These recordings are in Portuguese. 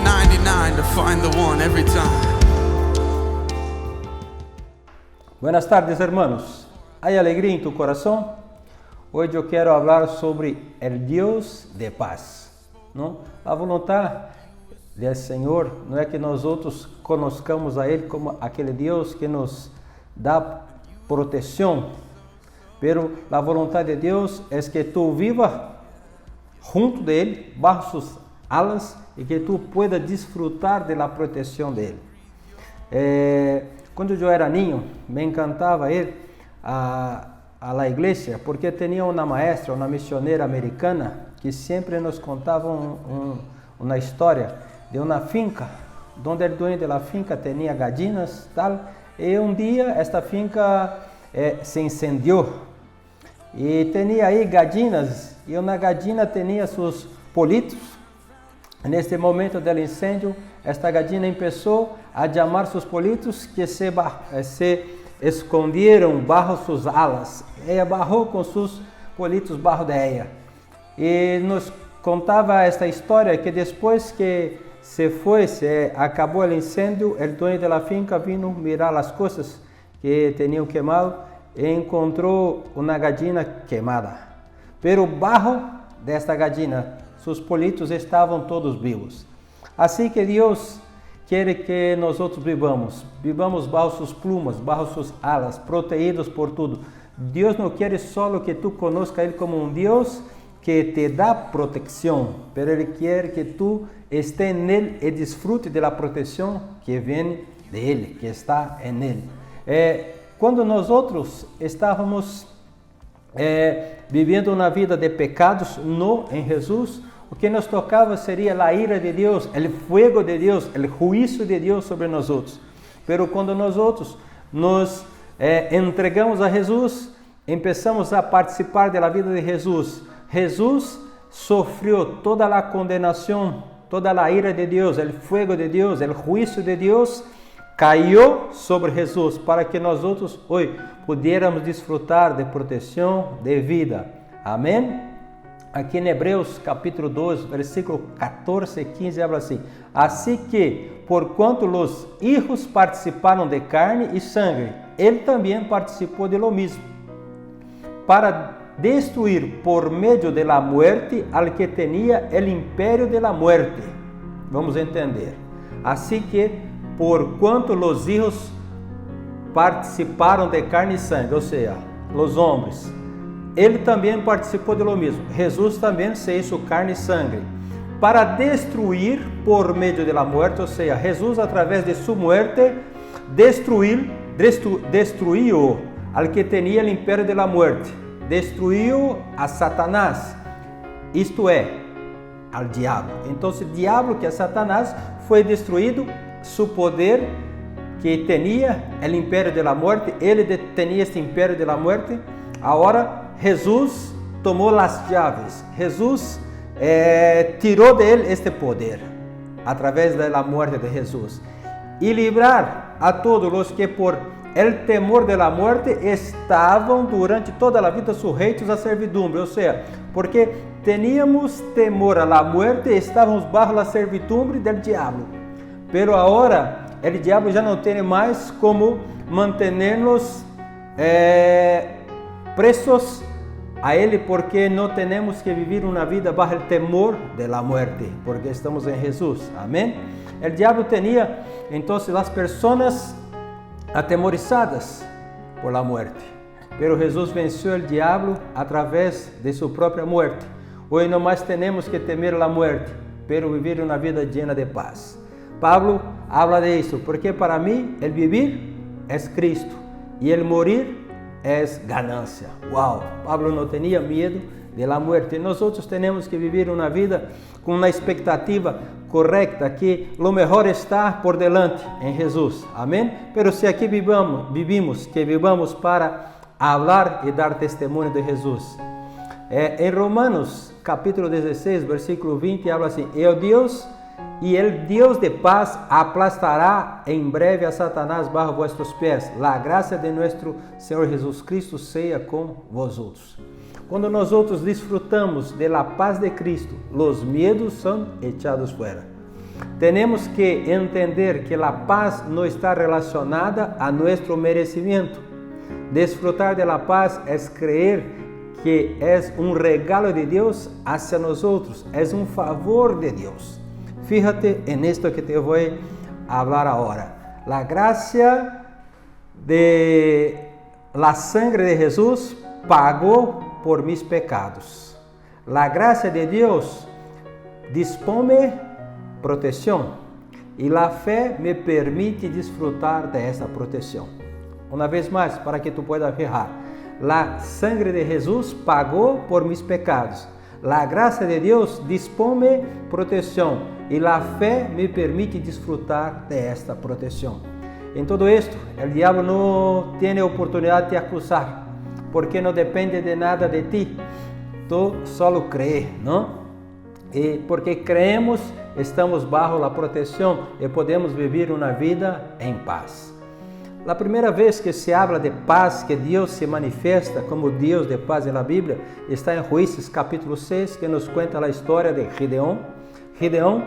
99 to find the one every time. Buenas tardes, hermanos. ¿Hay alegría en tu corazón? Hoy yo quiero hablar sobre el Dios de paz, ¿no? A voluntad del Señor no es que nosotros conozcamos a Él como aquel Dios que nos da protección, pero la voluntad de Dios es que tú vivas junto de Él, bajo sus alas, y que tú puedas disfrutar de la protección de Él. Cuando yo era niño, me encantaba ir a la iglesia, porque tenía una maestra, una misionera americana, que siempre nos contaba una historia de una finca, donde el dueño de la finca tenía gallinas, tal, y un día esta finca se incendió, y tenía ahí gallinas, y una gallina tenía sus politos. En este momento del incendio, esta gallina empezó a llamar sus politos que se escondieron bajo sus alas. Ella bajó con sus politos bajo de ella. Y nos contaba esta historia que después que se acabó el incendio, el dueño de la finca vino a mirar las cosas que tenían quemado y encontró una gallina quemada. Pero bajo de esta gallina, sus politos estavam todos vivos. Assim que Deus quer que nós vivamos bajo sus plumas, bajo sus alas, protegidos por tudo. Deus não quer só que tu conozca Ele como um Deus que te dá proteção, pero Ele quer que tu estés nele e desfrute da proteção que vem de Ele, que está em Ele. Quando nós outros estávamos vivendo uma vida de pecados, no em Jesus, o que nos tocava seria a ira de Deus, o fogo de Deus, o juízo de Deus sobre nós outros. Pero quando nós outros nos entregamos a Jesus, começamos a participar da vida de Jesus. Jesus sofreu toda a condenação, toda a ira de Deus, o fogo de Deus, o juízo de Deus caiu sobre Jesus para que nós outros hoje pudiéramos desfrutar de proteção, de vida. Amém? Aqui em Hebreus capítulo 2, versículo 14 e 15, habla assim: assim que, porquanto os hijos participaram de carne e sangue, ele também participou de lo mismo, para destruir por meio de la muerte al que tenía el imperio de la muerte. Vamos entender. Assim que, porquanto os hijos participaram de carne e sangue, ou seja, os homens, ele também participou de lo mesmo. Jesus também se hizo carne e sangue para destruir por meio de la muerte, ou seja, Jesus através de sua muerte destruiu al que tinha o império de la muerte, destruiu a Satanás, isto é, al diabo. Então, o diabo, que é Satanás, foi destruído, seu poder que tinha o império de la muerte, ele tinha este império de la muerte. Agora Jesus tomou as chaves, Jesus tirou de ele este poder, através da morte de Jesus, e livrar a todos os que por el temor de la muerte estavam durante toda a vida sujeitos à servidumbre, ou seja, porque teníamos temor a la muerte, estávamos bajo a servidumbre del diabo, pero agora o diabo já não tem mais como manter-nos presos a ele, porque não temos que viver uma vida bajo o temor de la muerte, porque estamos em Jesus. Amém? O diabo tinha, então, as pessoas atemorizadas por la muerte, pero Jesus venceu o diabo através de sua própria muerte. Hoje não mais temos que temer a muerte, pero viver uma vida llena de paz. Pablo habla de isso, porque para mim el vivir é Cristo e el morir é ganancia. Uau! Pablo não tinha medo de la muerte. Nós outros temos que viver uma vida com uma expectativa correta, que lo mejor está por delante em Jesus. Amém? Pero se aqui vivamos para falar e dar testemunho de Jesus. Em Romanos capítulo 16, versículo 20, habla assim: E el Dios de paz aplastará en breve a Satanás bajo vuestros pies. La gracia de nuestro Señor Jesucristo sea con vosotros. Quando nós outros desfrutamos de la paz de Cristo, os medos são echados fora. Temos que entender que a paz não está relacionada a nosso merecimento. Desfrutar de la paz é creer que é um regalo de Deus hacia nosotros, é um favor de Deus. Fíjate en esto que te voy a hablar ahora. La gracia de la sangre de Jesús pagó por mis pecados. La gracia de Dios dispone protección y la fe me permite disfrutar de esa protección. Una vez más, para que tú puedas fijar, la sangre de Jesús pagó por mis pecados. La gracia de Dios dispone protección y la fe me permite disfrutar de esta protección. En todo esto, el diablo no tiene oportunidad de acusar, porque no depende de nada de ti. Tú solo crees, ¿no? Y porque creemos, estamos bajo la protección y podemos vivir una vida en paz. La primera vez que se habla de paz, que Dios se manifiesta como Dios de paz en la Biblia, está en Jueces capítulo 6, que nos cuenta la historia de Gideón. Gideón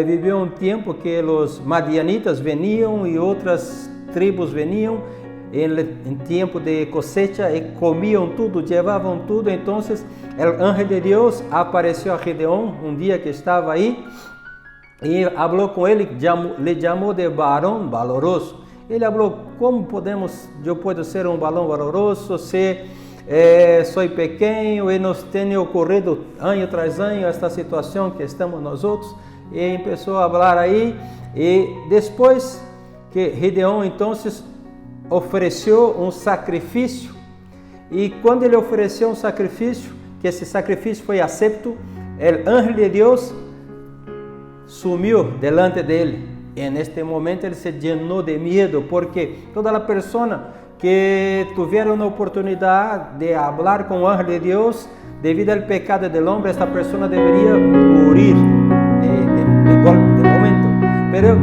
vivió un tiempo que los madianitas venían y otras tribus venían en tiempo de cosecha y comían todo, llevaban todo. Entonces el ángel de Dios apareció a Gideón un día que estaba ahí y habló con él, le llamó de varón valoroso. Ele falou, como eu posso ser um varão valoroso se sou pequeno e nos tem ocorrido ano tras ano esta situação que estamos nós outros? E começou a falar aí, e depois que Gideão então ofereceu um sacrifício, e quando ele ofereceu um sacrifício, que esse sacrifício foi aceito, o anjo de Deus sumiu delante dele. En este momento ele se llenó de miedo, porque toda la persona que tuviera una oportunidad de hablar con el ángel de Dios, debido al pecado del hombre, esta persona debería morir de golpe, de momento. Pero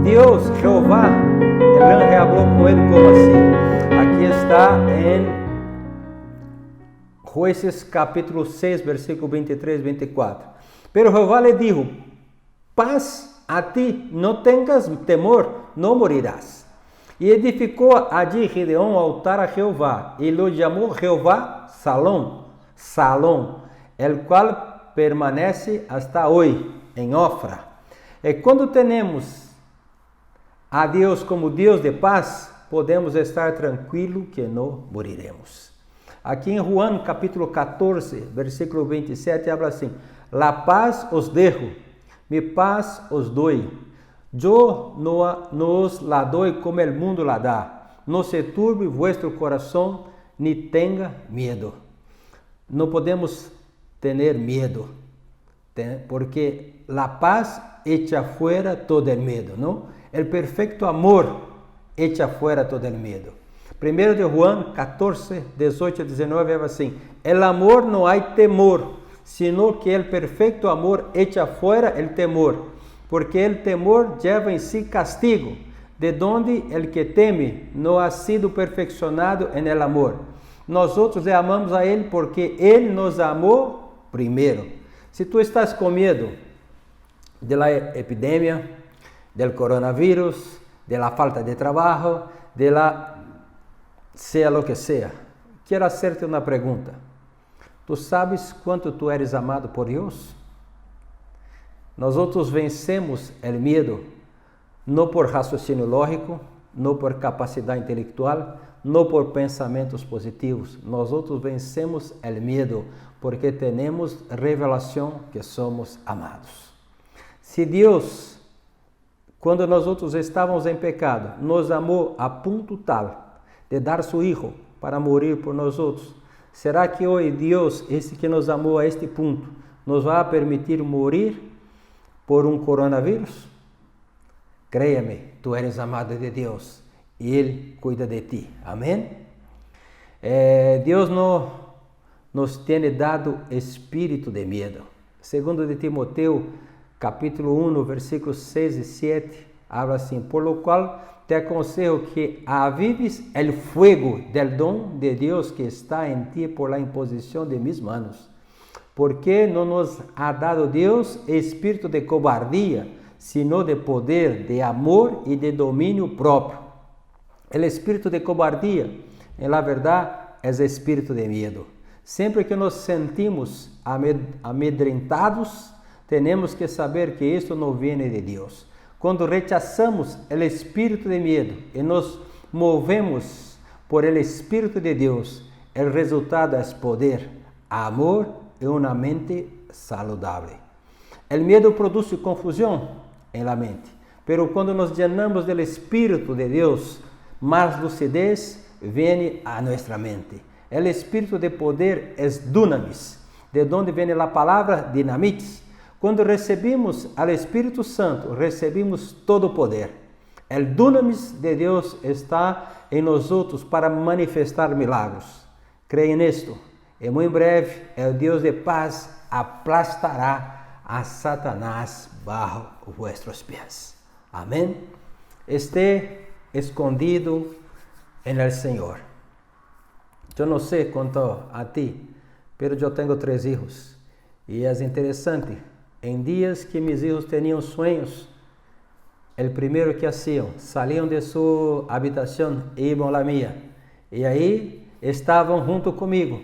Dios, Jehová, el ángel habló con él como así. Aquí está en Jueces capítulo 6, versículo 23-24. Pero Jehová le dijo, paz a ti, no tengas temor, no morirás. Y edificó allí Gideón un altar a Jehová, y lo llamó Jehová Salom, el cual permanece hasta hoy en Ofra. Y cuando tenemos a Dios como Dios de paz, podemos estar tranquilos que no moriremos. Aquí en Juan capítulo 14, versículo 27, habla así, la paz os dejo, mi paz os doy. Yo no os la doy como el mundo la da. No se turbe vuestro corazón ni tenga miedo. No podemos tener miedo, porque la paz echa fuera todo el miedo, ¿no? El perfecto amor echa fuera todo el miedo. Primero de Juan 14, 18, 19, es así. El amor no hay temor, sino que el perfecto amor echa fuera el temor, porque el temor lleva en sí castigo, de donde el que teme no ha sido perfeccionado en el amor. Nosotros le amamos a Él porque Él nos amó primero. Si tú estás con miedo de la epidemia, del coronavirus, de la falta de trabajo, sea lo que sea, quiero hacerte una pregunta. Tu sabes quanto tu eres amado por Deus? Nós outros vencemos o medo, não por raciocínio lógico, não por capacidade intelectual, não por pensamentos positivos. Nós outros vencemos o medo porque temos revelação que somos amados. Se Deus, quando nós outros estávamos em pecado, nos amou a ponto tal de dar seu Filho para morrer por nós outros, será que hoje Deus, esse que nos amou a este ponto, nos vai permitir morir por um coronavírus? Créame, tu eres amado de Deus e Ele cuida de ti. Amém? Deus não nos tem dado espírito de medo. Segundo de Timoteo, capítulo 1, versículos 6 e 7, habla assim, por lo qual te aconsejo que avives el fuego del don de Dios que está en ti por la imposición de mis manos. Porque no nos ha dado Dios espíritu de cobardía, sino de poder, de amor y de dominio propio. El espíritu de cobardía, en la verdad, es espíritu de miedo. Sempre que nos sentimos amedrentados, temos que saber que isso não vem de Deus. Quando rechazamos o espírito de medo e nos movemos por el espírito de Deus, o resultado é poder, amor e uma mente saudável. O medo produz confusão em la mente, pero quando nos llenamos do espírito de Deus, mais lucidez vem a nossa mente. O espírito de poder é dunamis, de onde vem a palavra dinamites. Quando recebemos ao Espírito Santo, recebemos todo o poder. O dunamis de Deus está em nós para manifestar milagros. Creem nisto. E muito breve, o Deus de paz aplastará a Satanás bajo vuestros pés. Amém? Esté escondido en el Senhor. Eu não sei quanto a ti, mas eu tenho 3 hijos. E é interessante, em dias que meus hijos tinham sonhos, o primeiro que faziam, saliam de sua habitação e iam à minha. E aí estavam junto comigo,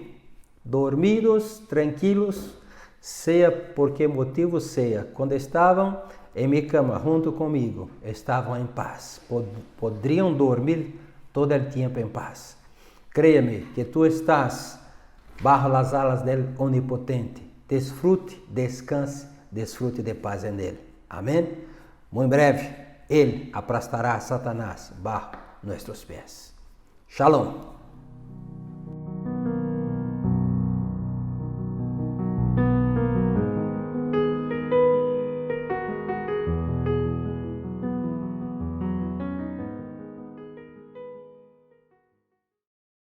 dormidos, tranquilos, seja por que motivo seja. Quando estavam em minha cama junto comigo, estavam em paz. Poderiam dormir todo o tempo em paz. Creia-me que tu estás bajo las alas del Onipotente. Desfrute, descanse, desfrute de paz en Él. Amém? Muito breve, Ele aplastará a Satanás bajo nuestros pés. Shalom.